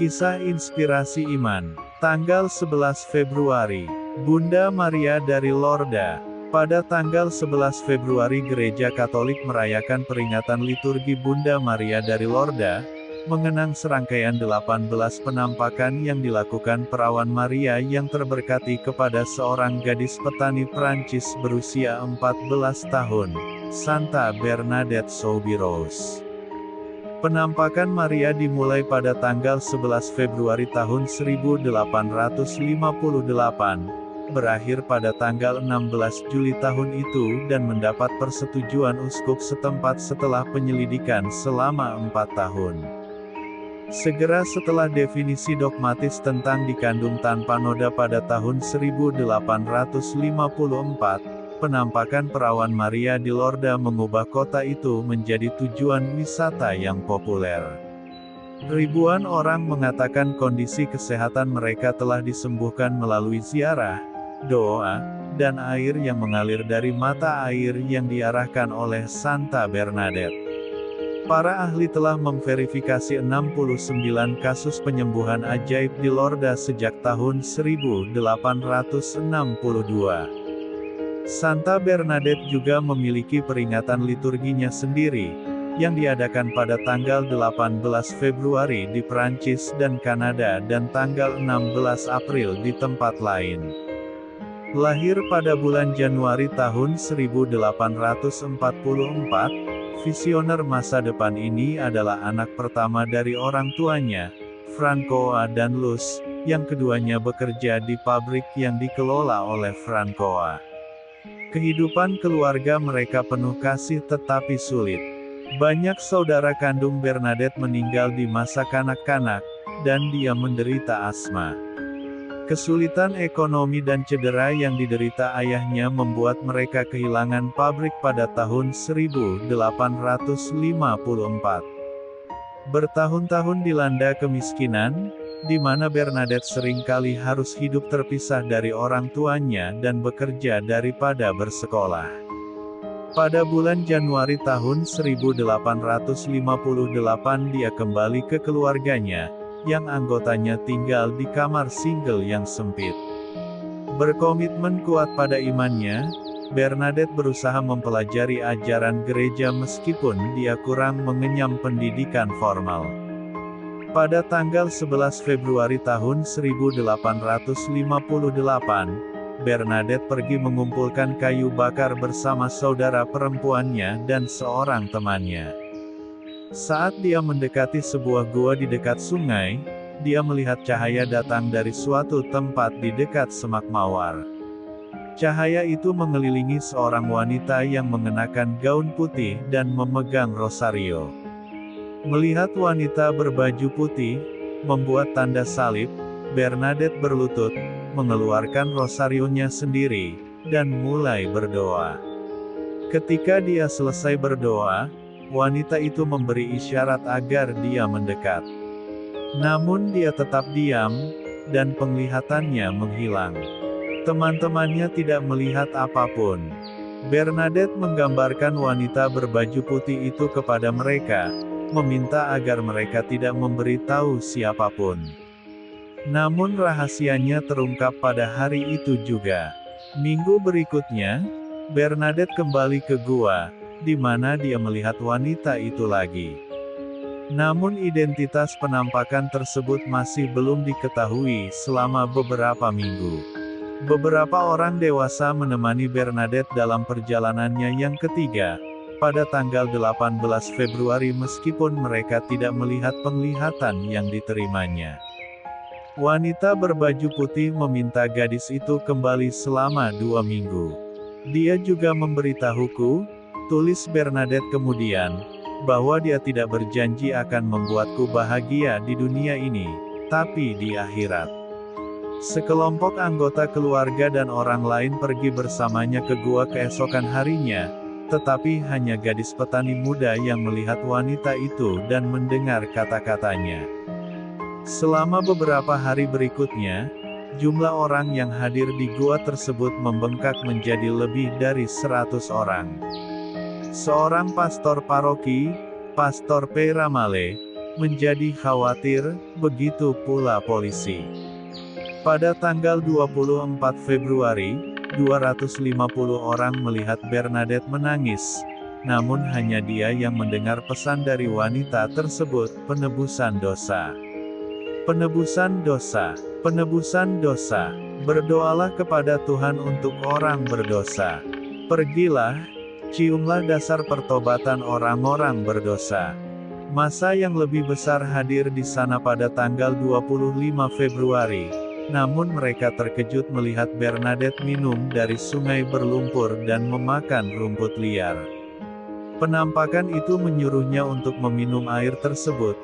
Kisah Inspirasi Iman. Tanggal 11 Februari. Bunda Maria dari Lorda. Pada tanggal 11 Februari Gereja Katolik merayakan peringatan liturgi Bunda Maria dari Lorda, mengenang serangkaian 18 penampakan yang dilakukan perawan Maria yang terberkati kepada seorang gadis petani Prancis berusia 14 tahun, Santa Bernadette Soubirous. Penampakan Maria dimulai pada tanggal 11 Februari tahun 1858, berakhir pada tanggal 16 Juli tahun itu dan mendapat persetujuan uskup setempat setelah penyelidikan selama 4 tahun. Segera setelah definisi dogmatis tentang dikandung tanpa noda pada tahun 1854, penampakan perawan Maria di Lorda mengubah kota itu menjadi tujuan wisata yang populer. Ribuan orang mengatakan kondisi kesehatan mereka telah disembuhkan melalui ziarah, doa, dan air yang mengalir dari mata air yang diarahkan oleh Santa Bernadette. Para ahli telah memverifikasi 69 kasus penyembuhan ajaib di Lorda sejak tahun 1862. Santa Bernadette juga memiliki peringatan liturginya sendiri, yang diadakan pada tanggal 18 Februari di Prancis dan Kanada dan tanggal 16 April di tempat lain. Lahir pada bulan Januari tahun 1844, visioner masa depan ini adalah anak pertama dari orang tuanya, Francois dan Luz, yang keduanya bekerja di pabrik yang dikelola oleh Francois. Kehidupan keluarga mereka penuh kasih tetapi sulit. Banyak saudara kandung Bernadette meninggal di masa kanak-kanak, dan dia menderita asma. Kesulitan ekonomi dan cedera yang diderita ayahnya membuat mereka kehilangan pabrik pada tahun 1854. Bertahun-tahun dilanda kemiskinan, di mana Bernadette seringkali harus hidup terpisah dari orang tuanya dan bekerja daripada bersekolah. Pada bulan Januari tahun 1858 dia kembali ke keluarganya, yang anggotanya tinggal di kamar single yang sempit. Berkomitmen kuat pada imannya, Bernadette berusaha mempelajari ajaran gereja meskipun dia kurang mengenyam pendidikan formal. Pada tanggal 11 Februari tahun 1858, Bernadette pergi mengumpulkan kayu bakar bersama saudara perempuannya dan seorang temannya. Saat dia mendekati sebuah gua di dekat sungai, dia melihat cahaya datang dari suatu tempat di dekat semak mawar. Cahaya itu mengelilingi seorang wanita yang mengenakan gaun putih dan memegang rosario. Melihat wanita berbaju putih, membuat tanda salib, Bernadette berlutut, mengeluarkan rosarionya sendiri, dan mulai berdoa. Ketika dia selesai berdoa, wanita itu memberi isyarat agar dia mendekat. Namun dia tetap diam, dan penglihatannya menghilang. Teman-temannya tidak melihat apapun. Bernadette menggambarkan wanita berbaju putih itu kepada mereka, meminta agar mereka tidak memberitahu siapapun. Namun rahasianya terungkap pada hari itu juga. Minggu berikutnya, Bernadette kembali ke gua, di mana dia melihat wanita itu lagi. Namun identitas penampakan tersebut masih belum diketahui selama beberapa minggu. Beberapa orang dewasa menemani Bernadette dalam perjalanannya yang ketiga, pada tanggal 18 Februari meskipun mereka tidak melihat penglihatan yang diterimanya. Wanita berbaju putih meminta gadis itu kembali selama 2 minggu. Dia juga memberitahuku, tulis Bernadette kemudian, bahwa dia tidak berjanji akan membuatku bahagia di dunia ini, tapi di akhirat. Sekelompok anggota keluarga dan orang lain pergi bersamanya ke gua keesokan harinya, tetapi hanya gadis petani muda yang melihat wanita itu dan mendengar kata-katanya. Selama beberapa hari berikutnya, jumlah orang yang hadir di gua tersebut membengkak menjadi lebih dari 100 orang. Seorang pastor paroki, Pastor P. Ramale, menjadi khawatir, begitu pula polisi. Pada tanggal 24 Februari, 250 orang melihat Bernadette menangis. Namun hanya dia yang mendengar pesan dari wanita tersebut, penebusan dosa. Penebusan dosa. Penebusan dosa. Berdoalah kepada Tuhan untuk orang berdosa. Pergilah, ciumlah dasar pertobatan orang-orang berdosa. Masa yang lebih besar hadir di sana pada tanggal 25 Februari. Namun mereka terkejut melihat Bernadette minum dari sungai berlumpur dan memakan rumput liar. Penampakan itu menyuruhnya untuk meminum air tersebut,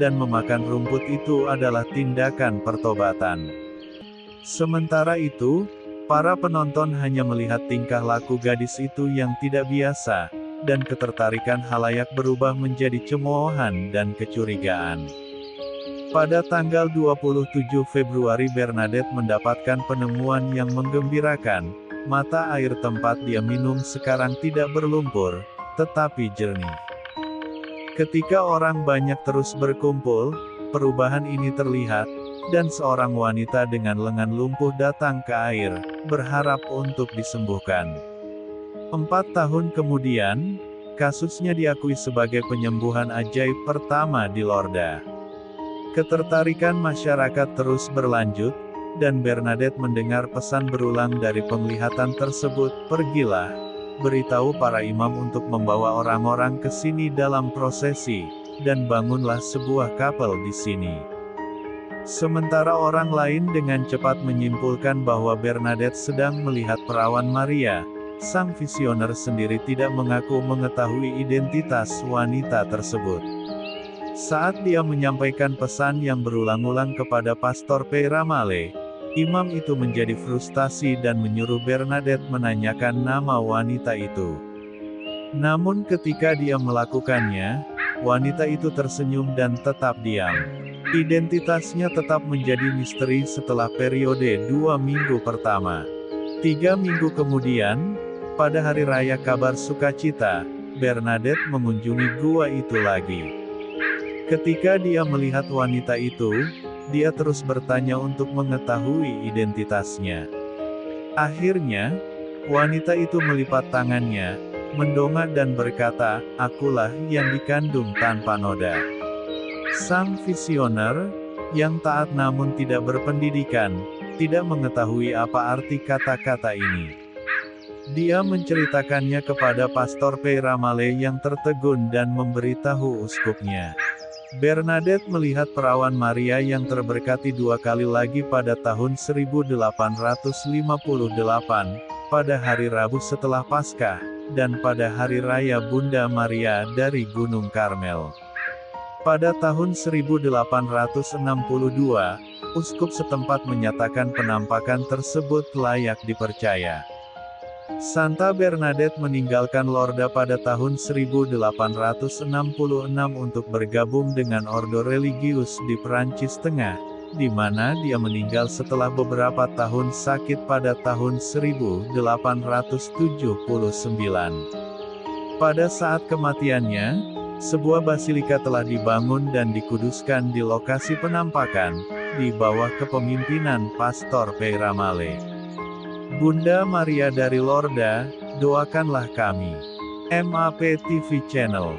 dan memakan rumput itu adalah tindakan pertobatan. Sementara itu, para penonton hanya melihat tingkah laku gadis itu yang tidak biasa, dan ketertarikan halayak berubah menjadi cemoohan dan kecurigaan. Pada tanggal 27 Februari Bernadette mendapatkan penemuan yang menggembirakan, mata air tempat dia minum sekarang tidak berlumpur, tetapi jernih. Ketika orang banyak terus berkumpul, perubahan ini terlihat, dan seorang wanita dengan lengan lumpuh datang ke air, berharap untuk disembuhkan. 4 tahun kemudian, kasusnya diakui sebagai penyembuhan ajaib pertama di Lorda. Ketertarikan masyarakat terus berlanjut, dan Bernadette mendengar pesan berulang dari penglihatan tersebut, pergilah, beritahu para imam untuk membawa orang-orang ke sini dalam prosesi, dan bangunlah sebuah kapel di sini. Sementara orang lain dengan cepat menyimpulkan bahwa Bernadette sedang melihat perawan Maria, sang visioner sendiri tidak mengaku mengetahui identitas wanita tersebut. Saat dia menyampaikan pesan yang berulang-ulang kepada Pastor Peyra Male, imam itu menjadi frustasi dan menyuruh Bernadette menanyakan nama wanita itu. Namun ketika dia melakukannya, wanita itu tersenyum dan tetap diam. Identitasnya tetap menjadi misteri setelah periode 2 minggu pertama. 3 minggu kemudian, pada hari raya kabar sukacita, Bernadette mengunjungi gua itu lagi. Ketika dia melihat wanita itu, dia terus bertanya untuk mengetahui identitasnya. Akhirnya, wanita itu melipat tangannya, mendongak dan berkata, "Akulah yang dikandung tanpa noda." Sang visioner, yang taat namun tidak berpendidikan, tidak mengetahui apa arti kata-kata ini. Dia menceritakannya kepada Pastor Peyra Male yang tertegun dan memberitahu uskupnya. Bernadette melihat perawan Maria yang terberkati 2 kali lagi pada tahun 1858, pada hari Rabu setelah Paskah, dan pada hari raya Bunda Maria dari Gunung Karmel. Pada tahun 1862, uskup setempat menyatakan penampakan tersebut layak dipercaya. Santa Bernadette meninggalkan Lorda pada tahun 1866 untuk bergabung dengan ordo religius di Perancis Tengah, di mana dia meninggal setelah beberapa tahun sakit pada tahun 1879. Pada saat kematiannya, sebuah basilika telah dibangun dan dikuduskan di lokasi penampakan, di bawah kepemimpinan Pastor Peyra Male. Bunda Maria dari Lorda, doakanlah kami. MAP TV Channel.